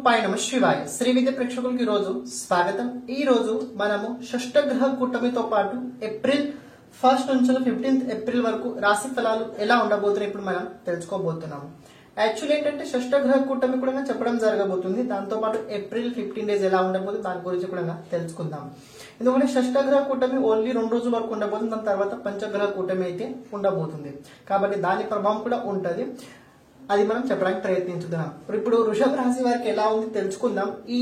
పై నమ శివాయ శ్రీ విద్య ప్రేక్షకులకు ఈ రోజు స్వాగతం। ఈ రోజు మనము షష్టగ్రహ కూటమితో పాటు ఏప్రిల్ 1 నుంచి 15 ఏప్రిల్ వరకు రాశి ఫలాలు ఎలా ఉండబోతున్నాయి ఇప్పుడు మనం తెలుసుకోబోతున్నాము। యాక్చువల్లీ ఏంటంటే షష్టగ్రహ కూటమి కూడా చెప్పడం జరగబోతుంది, దాంతో పాటు ఏప్రిల్ 15 డేస్ ఎలా ఉండబోతుంది దాని గురించి కూడా తెలుసుకుందాం। ఎందుకంటే షష్టగ్రహ కూటమి ఓన్లీ 2 రోజుల వరకు ఉండబోతుంది, దాని తర్వాత పంచగ్రహ కూటమి అయితే ఉండబోతుంది, కాబట్టి దాని ప్రభావం కూడా ఉంటది, అది మనం చెప్పడానికి ప్రయత్నించుదాం। ఇప్పుడు వృషభ రాశి వారికి ఎలా ఉంది తెలుసుకుందాం। ఈ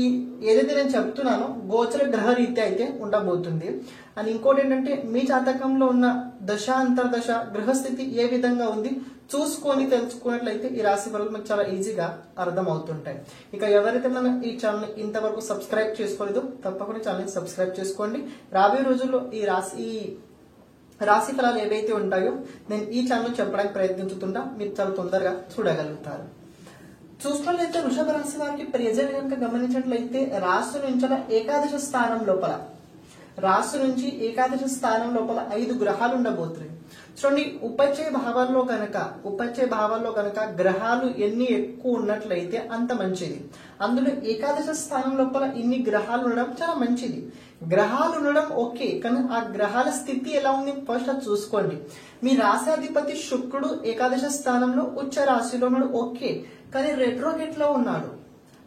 ఏదైతే నేను చెప్తున్నానో గోచర గ్రహ రీత్యా అయితే ఉండబోతుంది। అండ్ ఇంకోటి ఏంటంటే మీ జాతకంలో ఉన్న దశ అంతర్దశ గ్రహస్థితి ఏ విధంగా ఉంది చూసుకొని తెలుసుకున్నట్లయితే ఈ రాశి వరకు మనకు చాలా ఈజీగా అర్థం అవుతుంటాయి। ఇక ఎవరైతే మన ఈ ఛానల్ ఇంతవరకు సబ్స్క్రైబ్ చేసుకోలేదో తప్పకుండా ఛానల్ సబ్స్క్రైబ్ చేసుకోండి। రాబోయే రోజుల్లో ఈ రాశి ఫలాలు ఏవైతే ఉంటాయో నేను ఈ ఛానల్ చెప్పడానికి ప్రయత్నించుతుంటా, మీరు చాలా తొందరగా చూడగలుగుతారు। చూసుకున్నట్లయితే వృషభ రాశి వారికి ప్రెజెంట్ కనుక గమనించినట్లయితే రాశి నుంచి ఏకాదశ స్థానం లోపల 5 గ్రహాలు ఉండబోతున్నాయి। చూడండి, ఉపచయ భావాల్లో కనుక గ్రహాలు ఎన్ని ఎక్కువ ఉన్నట్లయితే అంత మంచిది। అందులో ఏకాదశ స్థానం లోపల ఇన్ని గ్రహాలు ఉండడం చాలా మంచిది। గ్రహాలు ఉండడం ఓకే, కానీ ఆ గ్రహాల స్థితి ఎలా ఉంది ఫస్ట్ అది చూసుకోండి। మీ రాశాధిపతి శుక్రుడు ఏకాదశ స్థానంలో ఉచ్చ రాశిలో ఉన్నాడు ఓకే, కానీ రెట్రోగేట్ లో ఉన్నాడు,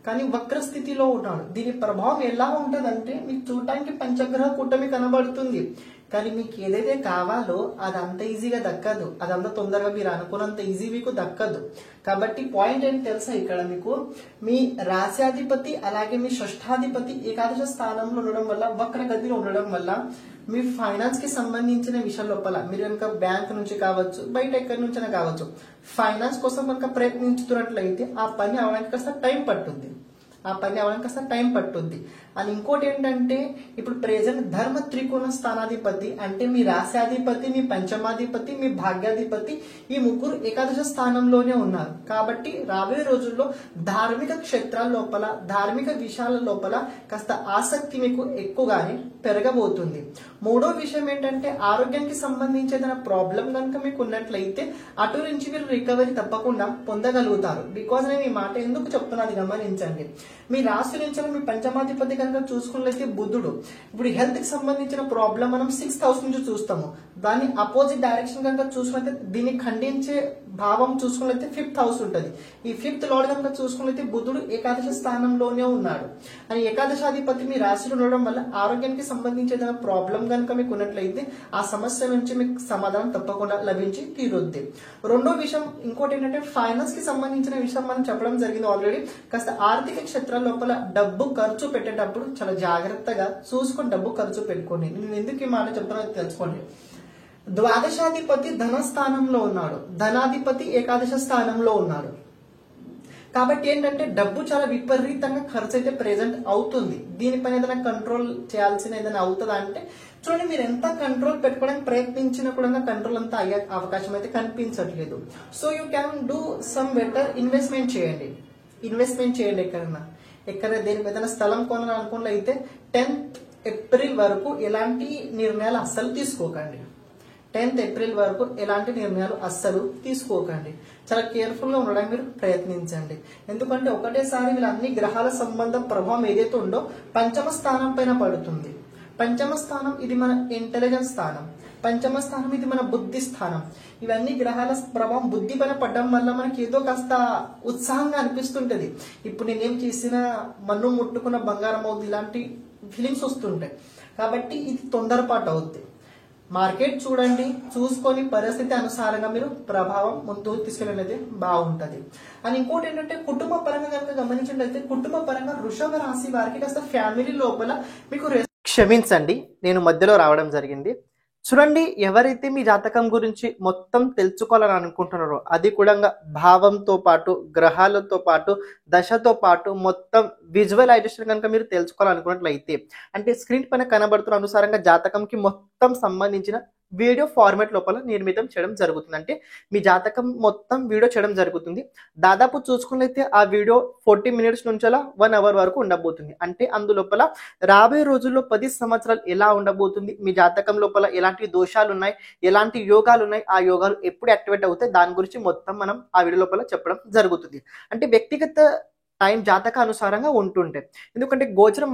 కానీ వక్ర స్థితిలో ఉన్నాడు। దీని ప్రభావం ఎలా ఉంటదంటే మీకు చూడటానికి పంచగ్రహ కూటమి కనబడుతుంది, కానీ మీకు ఏదైతే కావాలో అది అంత ఈజీగా దక్కదు, అదంతా తొందరగా మీరు అనుకున్నంత ఈజీ మీకు దక్కదు। కాబట్టి పాయింట్ ఏంటి తెలుసా, ఇక్కడ మీకు మీ రాశ్యాధిపతి అలాగే మీ షష్ఠాధిపతి ఏకాదశ స్థానంలో ఉండడం వల్ల, వక్ర గతిలో ఉండడం వల్ల మీ ఫైనాన్స్ కి సంబంధించిన విషయం లోపల మీరు కనుక బ్యాంక్ నుంచి కావచ్చు, బయట ఎక్కడి నుంచైనా కావచ్చు, ఫైనాన్స్ కోసం కనుక ప్రయత్నించుతున్నట్లయితే ఆ పని అవడానికి కాస్త టైం పట్టుద్ది। అని ఇంకోటి ఏంటంటే ఇప్పుడు ప్రెజెంట్ ధర్మ త్రికోణ స్థానాధిపతి అంటే మీ రాశ్యాధిపతి, మీ పంచమాధిపతి, మీ భాగ్యాధిపతి ఈ ముగ్గురు ఏకాదశ స్థానంలోనే ఉన్నారు। కాబట్టి రాబోయే రోజుల్లో ధార్మిక క్షేత్రాల లోపల, ధార్మిక విషయాల లోపల కాస్త ఆసక్తి మీకు ఎక్కువగానే పెరగబోతుంది। మూడో విషయం ఏంటంటే ఆరోగ్యానికి సంబంధించి ఏదైనా ప్రాబ్లం కనుక మీకు ఉన్నట్లయితే అటు నుంచి మీరు రికవరీ తప్పకుండా పొందగలుగుతారు। బికాజ్ నేను ఈ మాట ఎందుకు చెప్తున్నాను గమనించండి। మీ రాశి నుంచి మీ పంచమాధిపతి కనుక చూసుకున్నట్లయితే బుధుడు, ఇప్పుడు హెల్త్ కి సంబంధించిన ప్రాబ్లం మనం 6th హౌస్ నుంచి చూస్తాము, దాన్ని అపోజిట్ డైరెక్షన్ కనుక చూసుకున్నట్లయితే దీన్ని ఖండించే భావం చూసుకున్నట్లయితే 5th హౌస్ ఉంటుంది। ఈ 5th లార్డ్ కనుక చూసుకున్నట్లయితే బుధుడు ఏకాదశ స్థానంలోనే ఉన్నాడు। అని ఏకాదశాధిపతి మీ రాశిలో ఉండడం వల్ల ఆరోగ్యానికి సంబంధించి ఏదైనా ప్రాబ్లం కనుక మీకు ఉన్నట్లయితే ఆ సమస్య నుంచి మీకు సమాధానం తప్పకుండా లభించి తీరుద్ది। రెండో విషయం ఇంకోటి ఏంటంటే ఫైనాన్స్ కి సంబంధించిన విషయం మనం చెప్పడం జరిగింది ఆల్రెడీ। కాస్త ఆర్థిక క్షేత్రాల లోపల డబ్బు ఖర్చు పెట్టేటప్పుడు చాలా జాగ్రత్తగా చూసుకొని డబ్బు ఖర్చు పెట్టుకోండి। నేను ఎందుకు ఈ మాట చెప్తానో తెలుసుకోండి। ద్వాదశాధిపతి ధనస్థానంలో ఉన్నాడు, ధనాధిపతి ఏకాదశ స్థానంలో ఉన్నాడు, కాబట్టి ఏంటంటే డబ్బు చాలా విపరీతంగా ఖర్చు అయితే ప్రెజెంట్ అవుతుంది। దీనిపైన ఏదైనా కంట్రోల్ చేయాల్సిన ఏదైనా అవుతుందా అంటే చూడండి, మీరు ఎంత కంట్రోల్ పెట్టుకోవడానికి ప్రయత్నించినా కూడా కంట్రోల్ అంతా అయ్యే అవకాశం అయితే కనిపించట్లేదు। So you can do some better investment చేయండి ఎక్కడైనా దేనికి ఏదైనా స్థలం కొనాలనుకున్నట్లయితే 10th ఏప్రిల్ వరకు ఎలాంటి నిర్ణయాలు అస్సలు తీసుకోకండి। 10th ఏప్రిల్ వరకు ఎలాంటి నిర్ణయాలు అస్సలు తీసుకోకండి, చాలా కేర్ఫుల్ గా ఉండడానికి మీరు ప్రయత్నించండి। ఎందుకంటే ఒకటేసారి వీళ్ళన్ని గ్రహాల సంబంధం ప్రభావం ఏదైతే ఉందో పంచమ స్థానం పైన పడుతుంది। పంచమ స్థానం ఇది మన ఇంటెలిజెన్స్ స్థానం, పంచమ స్థానం ఇది మన బుద్ధి స్థానం। ఇవన్నీ గ్రహాల ప్రభావం బుద్ధి పైన పడడం వల్ల మనకి ఏదో కాస్త ఉత్సాహంగా అనిపిస్తుంటది, ఇప్పుడు నేనేం చేసినా మన్ను ముట్టుకున్న బంగారం అవుతుంది, ఇలాంటి ఫీలింగ్స్ వస్తుంటాయి। కాబట్టి ఇది తొందరపాటు అవుద్ది। మార్కెట్ చూడండి, చూసుకొని పరిస్థితి అనుసారంగా మీరు ప్రభావం ముందుకు తీసుకెళ్ళినది బాగుంటది। అని ఇంకోటి ఏంటంటే కుటుంబ పరంగా కనుక గమనించినట్లయితే కుటుంబ పరంగా వృషభ రాశి వారికి కాస్త ఫ్యామిలీ లోపల మీకు క్షమించండి నేను మధ్యలో రావడం జరిగింది। చూడండి, ఎవరైతే మీ జాతకం గురించి మొత్తం తెలుసుకోవాలని అనుకుంటున్నారో అది కూడా భావంతో పాటు, గ్రహాలతో పాటు, దశతో పాటు మొత్తం విజువలైజేషన్ కనుక మీరు తెలుసుకోవాలనుకున్నట్లయితే అంటే స్క్రీన్ పైన కనబడుతున్న అనుసారంగా జాతకంకి మొత్తం సంబంధించిన వీడియో ఫార్మాట్ లోపల నిర్మితం చేయడం జరుగుతుంది। అంటే మీ జాతకం మొత్తం వీడియో చేయడం జరుగుతుంది। దాదాపు చూసుకున్నట్లయితే ఆ వీడియో 40 minutes నుంచి 1 hour వరకు ఉండబోతుంది। అంటే అందులోపల రాబోయే రోజుల్లో 10 సంవత్సరాలు ఎలా ఉండబోతుంది, మీ జాతకం లోపల ఎలాంటి దోషాలు ఉన్నాయి, ఎలాంటి యోగాలు ఉన్నాయి, ఆ యోగాలు ఎప్పుడు యాక్టివేట్ అవుతాయి దాని గురించి మొత్తం మనం ఆ వీడియో లోపల చెప్పడం జరుగుతుంది। అంటే వ్యక్తిగత టైం జాతక అనుసారంగా ఉంటుంటాయి. ఎందుకంటే గోచరం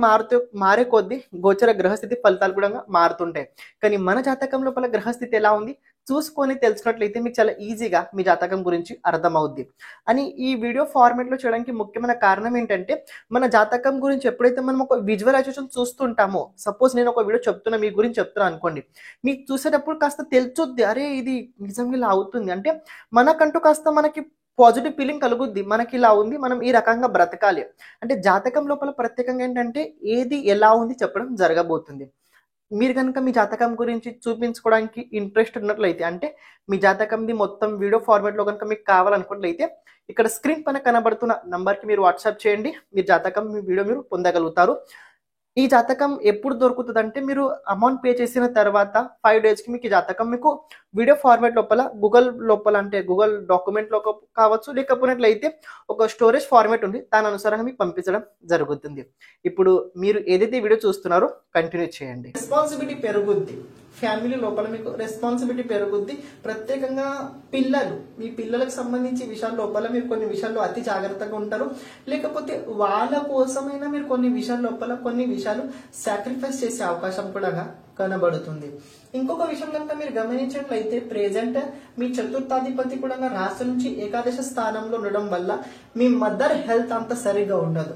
మారే కొద్దీ గోచర గ్రహస్థితి ఫలితాలు కూడా మారుతుంటాయి. కానీ మన జాతకం లోపల గ్రహస్థితి ఎలా ఉంది చూసుకొని తెలుసుకున్నట్లయితే మీకు చాలా ఈజీగా మీ జాతకం గురించి అర్థమవుద్ది. అని ఈ వీడియో ఫార్మాట్లో చేయడానికి ముఖ్యమైన కారణం ఏంటంటే మన జాతకం గురించి ఎప్పుడైతే మనం ఒక విజువలైజేషన్ చూస్తుంటామో, సపోజ్ నేను ఒక వీడియో చెప్తున్నా మీ గురించి చెప్తున్నా అనుకోండి, మీకు చూసేటప్పుడు కాస్త తెలుసుద్ది, అరే ఇది నిజంగా ఇలా అవుతుంది అంటే మనకంటూ కాస్త మనకి పాజిటివ్ ఫీలింగ్ కలుగుద్ది. మనకి ఇలా ఉంది, మనం ఈ రకంగా బ్రతకాలి అంటే జాతకం లోపల ప్రత్యేకంగా ఏంటంటే ఏది ఎలా ఉంది చెప్పడం జరగబోతుంది. మీరు కనుక మీ జాతకం గురించి చూపించుకోవడానికి ఇంట్రెస్ట్ ఉన్నట్లయితే, అంటే మీ జాతకంది మొత్తం వీడియో ఫార్మాట్లో కనుక మీకు కావాలనుకున్నట్లయితే ఇక్కడ స్క్రీన్ పైన కనబడుతున్న నంబర్కి మీరు వాట్సాప్ చేయండి. మీ జాతకం మీ వీడియో మీరు పొందగలుగుతారు. ఈ జాతకం ఎప్పుడు దొరుకుతుంది అంటే మీరు అమౌంట్ పే చేసిన తర్వాత 5 డేస్కి మీకు ఈ జాతకం మీకు వీడియో ఫార్మాట్ లోపల గూగుల్ లోపల అంటే గూగుల్ డాక్యుమెంట్ లో కావచ్చు, లేకపోయినట్లయితే ఒక స్టోరేజ్ ఫార్మాట్ ఉంది, దాని అనుసారంగా మీకు పంపించడం జరుగుతుంది. ఇప్పుడు మీరు ఏదైతే వీడియో చూస్తున్నారో కంటిన్యూ చేయండి. రెస్పాన్సిబిలిటీ పెరుగుద్ది, ఫ్యామిలీ లోపల మీకు రెస్పాన్సిబిలిటీ పెరుగుద్ది. ప్రత్యేకంగా పిల్లలు, మీ పిల్లలకు సంబంధించి విషయాల లోపల మీరు కొన్ని విషయాల్లో అతి జాగ్రత్తగా ఉంటారు, లేకపోతే వాళ్ళ కోసమైనా మీరు కొన్ని విషయాల లోపల కొన్ని విషయాలు సాక్రిఫైస్ చేసే అవకాశం కూడా కనబడుతుంది. ఇంకొక విషయం కనుక మీరు గమనించినట్లయితే ప్రెజెంట్ మీ చతుర్థాధిపతి కూడా రాశి నుంచి ఏకాదశ స్థానంలో ఉండడం వల్ల మీ మదర్ హెల్త్ అంత సరిగా ఉండదు.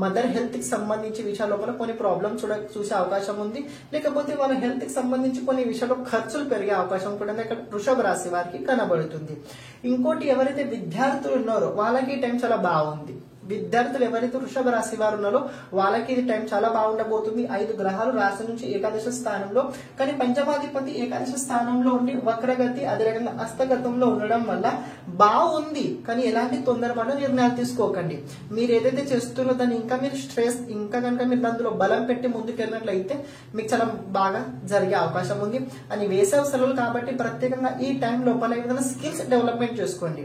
మదర్ హెల్త్ కి సంబంధించి విషయాల లోపల కొన్ని ప్రాబ్లమ్స్ చూసే అవకాశం ఉంది, లేకపోతే వాళ్ళ హెల్త్ కి సంబంధించి కొన్ని విషయాల్లో ఖర్చులు పెరిగే అవకాశం కూడా ఇక్కడ వృషభ రాశి వారికి కనబడుతుంది. ఇంకోటి ఎవరైతే విద్యార్థులు ఉన్నారో వాళ్ళకి ఈ టైం చాలా బాగుంది. విద్యార్థులు ఎవరైతే వృషభ రాశి వారు ఉన్నారో వాళ్ళకి ఇది టైం చాలా బాగుండబోతుంది. 5 గ్రహాలు రాశి నుంచి ఏకాదశ స్థానంలో, కానీ పంచమాధిపతి ఏకాదశ స్థానంలో ఉండి వక్రగతి అదే రకంగా హస్తగతంలో ఉండడం వల్ల బాగుంది. కానీ ఎలాంటి తొందరపడ నిర్ణయాలు తీసుకోకండి. మీరు ఏదైతే చేస్తున్నారో దాన్ని ఇంకా మీరు స్ట్రెస్ ఇంకా కనుక మీరు అందులో బలం పెట్టి ముందుకెళ్ళినట్లయితే మీకు చాలా బాగా జరిగే అవకాశం ఉంది. అని వేసవి సెలవులు కాబట్టి ప్రత్యేకంగా ఈ టైం లోపల ఏదైనా స్కిల్స్ డెవలప్మెంట్ చేసుకోండి.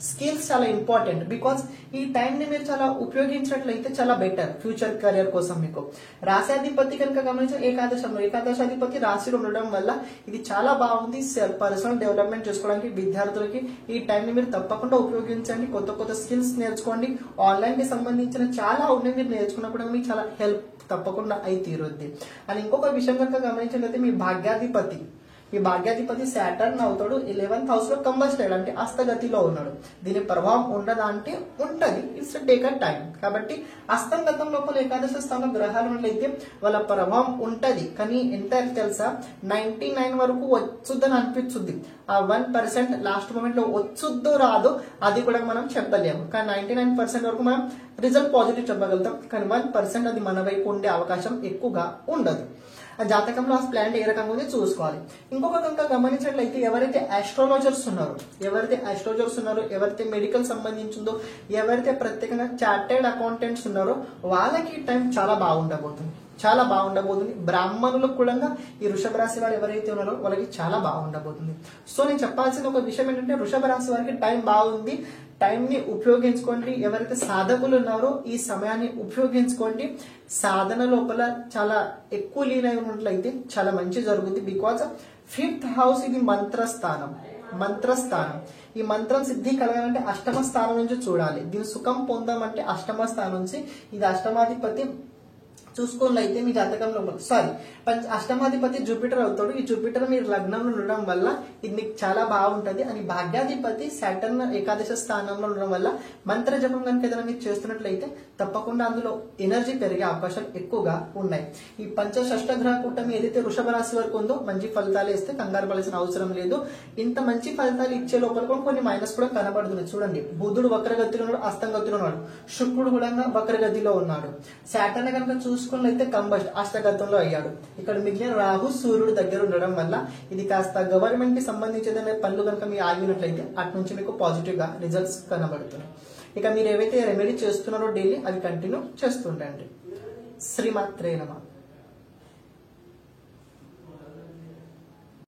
స్కిల్స్ చాలా ఇంపార్టెంట్, బికాస్ ఈ టైం ని మీరు చాలా ఉపయోగించినట్లయితే చాలా బెటర్ ఫ్యూచర్ కెరియర్ కోసం. మీకు రాశాధిపతి కనుక గమనించిన ఏకాదశాధిపతి రాశిలో ఉండడం వల్ల ఇది చాలా బాగుంది. పర్సనల్ డెవలప్మెంట్ చేసుకోవడానికి విద్యార్థులకి ఈ టైం ని మీరు తప్పకుండా ఉపయోగించండి. కొత్త కొత్త స్కిల్స్ నేర్చుకోండి. ఆన్లైన్ కి సంబంధించిన చాలా ఉన్నాయి, మీరు నేర్చుకున్నప్పుడు మీకు చాలా హెల్ప్ తప్పకుండా అయి తీరుద్ది. అని ఇంకొక విషయం కనుక గమనించినట్లయితే మీ భాగ్యాధిపతి సాటర్న్ అవుతాడు. 11th హౌస్ లో కంబస్ట్ అంటే హస్తగతిలో ఉన్నాడు. దీని ప్రభావం ఉండదా అంటే ఉంటది, ఇట్స్ టేక్ అ టైం. కాబట్టి హస్తంగతం లోపల ఏకాదశ స్థానంలో గ్రహాలు ఉన్నట్లయితే వాళ్ళ ప్రభావం ఉంటది. కానీ ఎంత తెలుసా, 99 వరకు వచ్చుద్దని అనిపించుద్ది. ఆ 1% లాస్ట్ మూమెంట్ లో వచ్చుద్దో రాదో అది కూడా మనం చెప్పలేము. కానీ 99% వరకు మనం రిజల్ట్ పాజిటివ్ చెప్పగలుగుతాం. కానీ 1% అది మన వైపు ఉండే అవకాశం ఎక్కువగా ఉండదు. జాతకంలో ఆ ప్లాంట్ ఏ రకంగా ఉంది చూసుకోవాలి. ఇంకొక కనుక గమనించినట్లయితే ఎవరైతే ఆస్ట్రాలజర్స్ ఉన్నారో, ఎవరైతే మెడికల్ సంబంధించిందో, ఎవరైతే ప్రత్యేకంగా చార్టెడ్ అకౌంటెంట్స్ ఉన్నారో వాళ్ళకి టైం చాలా బాగుండబోతుంది. బ్రాహ్మణులకు కూడా ఈ వృషభ రాశి వారు ఎవరైతే ఉన్నారో వాళ్ళకి చాలా బాగుండబోతుంది. సో నేను చెప్పాల్సిన ఒక విషయం ఏంటంటే వృషభ రాశి వారికి టైం బాగుంది. టైం ని ఉపయోగించుకోండి. ఎవరైతే సాధకులు ఉన్నారో ఈ సమయాన్ని ఉపయోగించుకోండి. సాధన లోపల చాలా ఎక్కువ లీనై ఉన్నట్లయితే చాలా మంచి జరుగుతుంది. బికాజ్ 5th హౌస్ ఇది మంత్రస్థానం. ఈ మంత్రం సిద్ధి కలగాలంటే అష్టమ స్థానం నుంచి చూడాలి. దీని సుఖం పొందామంటే అష్టమ స్థానం నుంచి, ఇది అష్టమాధిపతి చూసుకున్నట్లయితే మీ జాతకంలో అష్టమాధిపతి జూపిటర్ అవుతాడు. ఈ జూపిటర్ మీరు లగ్నంలో ఉండడం వల్ల ఇది మీకు చాలా బాగుంటది. అని భాగ్యాధిపతి సాటర్న్ ఏకాదశ స్థానంలో ఉండడం వల్ల మంత్ర జపం కనుక ఏదైనా మీరు చేస్తున్నట్లయితే తప్పకుండా అందులో ఎనర్జీ పెరిగే అవకాశాలు ఎక్కువగా ఉన్నాయి. ఈ పంచషష్ఠ గ్రహ కూటమి ఏదైతే వృషభ రాశి వరకు ఉందో మంచి ఫలితాలు ఇస్తే కంగారు పడాల్సిన అవసరం లేదు. ఇంత మంచి ఫలితాలు ఇచ్చే లోపల కూడా కొన్ని మైనస్ కూడా కనబడుతుంది. చూడండి, బుధుడు వక్రగతిలో ఉన్నాడు, హస్తంగతిలో ఉన్నాడు, శుక్రుడు కూడా వక్రగతిలో ఉన్నాడు. సాటర్న్ కనుక చూసుకున్నట్లయితే కంబస్ట్ హస్తగతంలో అయ్యాడు. ఇక్కడ మిగిలిన రాహు సూర్యుడు దగ్గర ఉండడం వల్ల ఇది కాస్త గవర్నమెంట్ కి సంబంధించిన పనులు కనుక మీరు ఆగినట్లయితే అటు నుంచి మీకు పాజిటివ్ గా రిజల్ట్స్ కనబడుతున్నాయి. ఇక మీరు ఏవైతే రెమెడీ చేస్తున్నారో డైలీ అవి కంటిన్యూ చేస్తుండండి. శ్రీమాత్రే నమః.